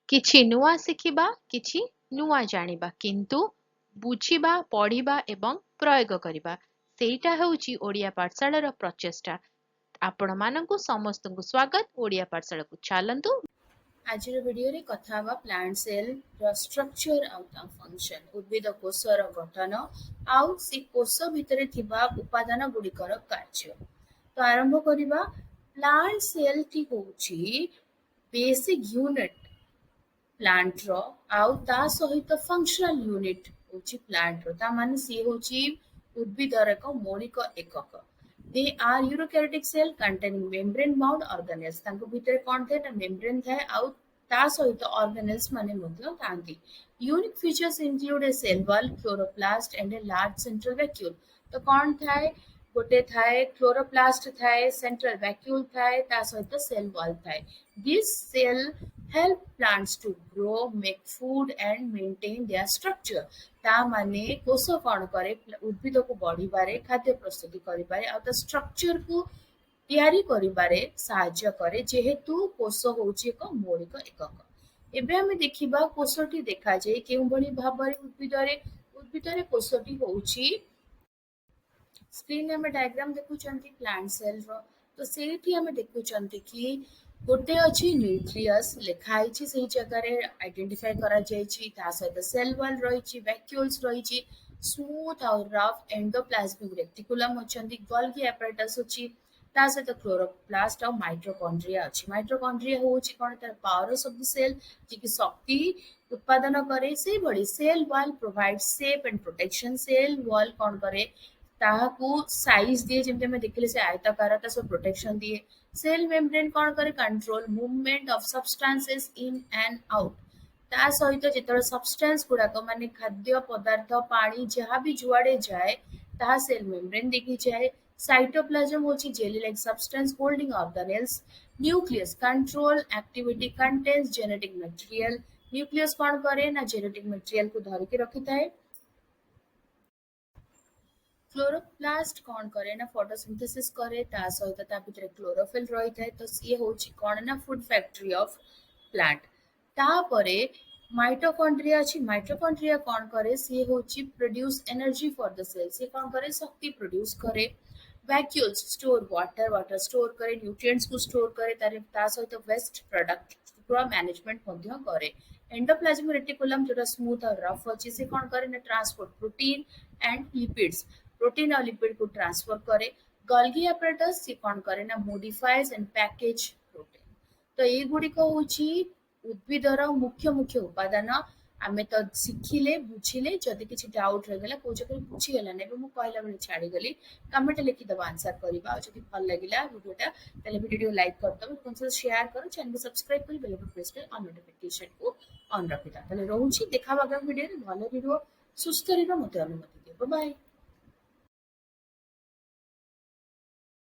କିଛି ନୂଆ ଶିଖିବା, କିଛି ନୂଆ ଜାଣିବା, କିନ୍ତୁ ବୁଝିବା, ପଢିବା ଏବଂ ପ୍ରୟୋଗ କରିବା, ସେଇଟା ହେଉଛି ଓଡ଼ିଆ ପାଠଶାଳାର ପ୍ରଚେଷ୍ଟା। ଆପଣମାନଙ୍କୁ ସମସ୍ତଙ୍କୁ ସ୍ୱାଗତ। ଓଡ଼ିଆ ପାଠଶାଳାକୁ ଚାଲନ୍ତୁ। ଆଜିର ଭିଡ଼ିଓରେ କଥା ହେବା ପ୍ଲାଣ୍ଟ ସେଲ୍ର ଷ୍ଟ୍ରକ୍ଚର ଆଉ ତା ଫଙ୍କସନ୍, ଉଦ୍ଭିଦ କୋଷର ଗଠନ ଆଉ ସେ କୋଷ ଭିତରେ ଥିବା ଉପାଦାନ ଗୁଡ଼ିକର କାର୍ଯ୍ୟ। ତ ଆରମ୍ଭ କରିବା। ପ୍ଲାଣ୍ଟ ସେଲ୍ଟି ହେଉଛି ବେସିକ୍ ୟୁନିଟ୍ ପ୍ଲାଣ୍ଟର, ଆଉ ତା ସହିତ ଫଙ୍କସନାଲ ୟୁନିଟ୍ ହେଉଛି ପ୍ଲାଣ୍ଟର। ତା ମାନେ ସିଏ ହେଉଛି ଉଦ୍ଭିଦର ଏକ ମୌଳିକ ଏକକ। They are eukaryotic cell containing membrane bound organelles. ତାଙ୍କ ଭିତରେ କ'ଣ ଥାଏ ନା membrane ଥାଏ ଆଉ ତା ସହିତ organelles ମାନେ ମଧ୍ୟ ଥାନ୍ତି। Unique features include a cell wall, chloroplast and a large central vacuole. ତ କ'ଣ ଥାଏ? ଗୋଟେ ଥାଏ chloroplast ଥାଏ, central vacuole ଥାଏ, ତା ସହିତ cell wall ଥାଏ। This cell help plants to grow, make food and maintain their structure. ତା ମାନେ କୋଷ କ'ଣ କରେ? ଉଦ୍ଭିଦକୁ ବଢିବାରେ, ଖାଦ୍ୟ ପ୍ରସ୍ତୁତି କରିବାରେ ଆଉ ତା ଷ୍ଟ୍ରକ୍ଚରକୁ ତିଆରି କରିବାରେ ସାହାଯ୍ୟ କରେ, ଯେହେତୁ କୋଷ ହେଉଛି ଏକ ମୌଳିକ ଏକକ। ଏବେ ଆମେ ଦେଖିବା କୋଷଟି ଦେଖାଯାଏ କେଉଁଭଳି ଭାବରେ ଉଦ୍ଭିଦରେ। ଉଦ୍ଭିଦରେ କୋଷଟି ହେଉଛି, ସ୍କ୍ରିନରେ ଆମେ ଡାଇଗ୍ରାମ ଦେଖୁଛନ୍ତି ପ୍ଲାଣ୍ଟ ସେଲ୍ର। ତ ସେଇଠି ଆମେ ଦେଖୁଛନ୍ତି କି ଗୋଟେ ଅଛି ନ୍ୟୁକ୍ଲିୟସ୍, ଲେଖା ହେଇଛି ସେଇ ଜାଗାରେ, ଆଇଡେଣ୍ଟିଫାଏ କରାଯାଇଛି। ତା ସହିତ ସେଲ୍ ୱାଲ୍ ରହିଛି, ଭ୍ୟାକ୍ୟୁଲ୍ସ ରହିଛି, ସ୍ମୁଥ ଆଉ ରଫ୍ ଏଣ୍ଡୋପ୍ଲାଜମିକ୍ ରେଟିକୁଲମ୍ ଅଛନ୍ତି, ଗଲ୍ଗି ଆପାରେଟସ୍ ଅଛି, ତା ସହିତ କ୍ଲୋରୋପ୍ଲାଷ୍ଟ ଆଉ ମାଇଟୋକଣ୍ଡ୍ରିଆ ଅଛି। ମାଇଟୋକଣ୍ଡ୍ରିଆ ହେଉଛି କ'ଣ? ତାର ପାୱାର ଅଫ୍ ଦ ସେଲ୍, ଯିଏକି ଶକ୍ତି ଉତ୍ପାଦନ କରେ। ସେଇଭଳି cell wall provide shape and protection. Cell wall କ'ଣ କରେ? ତାହାକୁ ସାଇଜ ଦିଏ, ଯେମିତି ଆମେ ଦେଖିଲେ ସେ ଆୟତାକାର, ତା ସହ ପ୍ରୋଟେକ୍ସନ୍ ଦିଏ। ସେଲ୍ ମେମ୍ବ୍ରେନ୍ କ'ଣ କରେ? Control movement of substances in and out. ତା ସହିତ ଯେତେବେଳେ ସବଷ୍ଟାନ୍ସ ଗୁଡାକ ମାନେ ଖାଦ୍ୟ ପଦାର୍ଥ, ପାଣି ଯାହା ବି ଯୁଆଡେ ଯାଏ ତାହା ସେଲ୍ ମେମ୍ବ୍ରେନ୍ ଦେଇକି ଯାଏ। ସାଇଟୋପ୍ଲାଜମ ହେଉଛି jelly like substance holding organelles. Nucleus control activity contains genetic material. Nucleus କ'ଣ କରେ ନା ଜେନେଟିକ୍ ମେଟେରିଆଲକୁ ଧରିକି ରଖିଥାଏ। କ୍ଲୋରୋପ୍ଲାଷ୍ଟ କ'ଣ କରେ ନା ଫଟୋସିନ୍ଥେସିସ୍ କରେ, ତା ସହିତ ତା ଭିତରେ କ୍ଲୋରୋଫିଲ୍ ରହିଥାଏ। ତ ସିଏ ହେଉଛି କ'ଣ ନା ଫୁଡ୍ ଫ୍ୟାକ୍ଟ୍ରି ଅଫ୍ ପ୍ଲାଣ୍ଟ। ତାପରେ ମାଇଟୋକଣ୍ଡ୍ରିଆ ଅଛି। ମାଇଟୋକଣ୍ଡ୍ରିଆ କ'ଣ କରେ? ସିଏ ହେଉଛି ପ୍ରୋଡ୍ୟୁସ୍ ଏନର୍ଜି ଫର୍ ଦ ସେଲ୍। ସିଏ କ'ଣ କରେ? ଶକ୍ତି ପ୍ରୋଡ୍ୟୁସ୍ କରେ। ଭ୍ୟାକ୍ୟୁଲ୍ସ ଷ୍ଟୋର ୱାଟର, ୱାଟର ଷ୍ଟୋର କରେ, ନ୍ୟୁଟ୍ରିଏଣ୍ଟସକୁ ଷ୍ଟୋର କରେ, ତା ସହିତ ୱେଷ୍ଟ ପ୍ରଡକ୍ଟର ମ୍ୟାନେଜମେଣ୍ଟ ମଧ୍ୟ କରେ। ଏଣ୍ଡୋପ୍ଲାଜମିକ୍ ରେଟିକୁଲମ୍ ଯୋଉଟା ସ୍ମୁଥ ଆଉ ରଫ୍ ଅଛି, ସେ କ'ଣ କରେ ନା ଟ୍ରାନ୍ସପୋର୍ଟ ପ୍ରୋଟିନ୍ ଆଣ୍ଡ ଲିପିଡ୍ସ, ପ୍ରୋଟିନ୍ ଆଉ ଲିପିଡକୁ ଟ୍ରାନ୍ସଫର କରେ। ଗଲ୍ଗି ଆପାରେଟସ୍ ସିଏ କ'ଣ କରେ ନା ମୋଡିଫାଏସ୍ ଆଣ୍ଡ ପ୍ୟାକେଜ ପ୍ରୋଟିନ୍। ତ ଏଇଗୁଡ଼ିକ ହେଉଛି ଉଦ୍ଭିଦର ମୁଖ୍ୟ ମୁଖ୍ୟ ଉପାଦାନ। ଆମେ ତ ଶିଖିଲେ, ବୁଝିଲେ। ଯଦି କିଛି ଡାଉଟ୍ ରହିଗଲା, କୋଉ ଜାଗାରେ ବୁଝିଗଲାନି, ଏବେ ମୁଁ କହିଲା ବେଳେ ଛାଡ଼ିଗଲି, କମେଣ୍ଟ ଲେଖିଦେବା ଆନ୍ସର କରିବା। ଆଉ ଯଦି ଭଲ ଲାଗିଲା ଭିଡ଼ିଓଟା ତାହେଲେ ଭିଡ଼ିଓ ଲାଇକ୍ କରିଦେବ, ସେୟାର କର, ଚ୍ୟାନେଲକୁ ସବସ୍କ୍ରାଇବ କରି ବେଲ୍ ବଟନ୍ ପ୍ରେସ୍ କରି ଅନ୍ ନୋଟିଫିକେସନକୁ ଅନ୍ ରଖିଥା। ତାହେଲେ ରହୁଛି, ଦେଖା ହବା ଆଗାମୀ ଭିଡ଼ିଓରେ। ଭଲ ଭିଡ଼ିଓ, ସୁସ୍ଥ ରହିବା ମୋତେ ଅନୁମତି ଦିଅ। ବାଏ।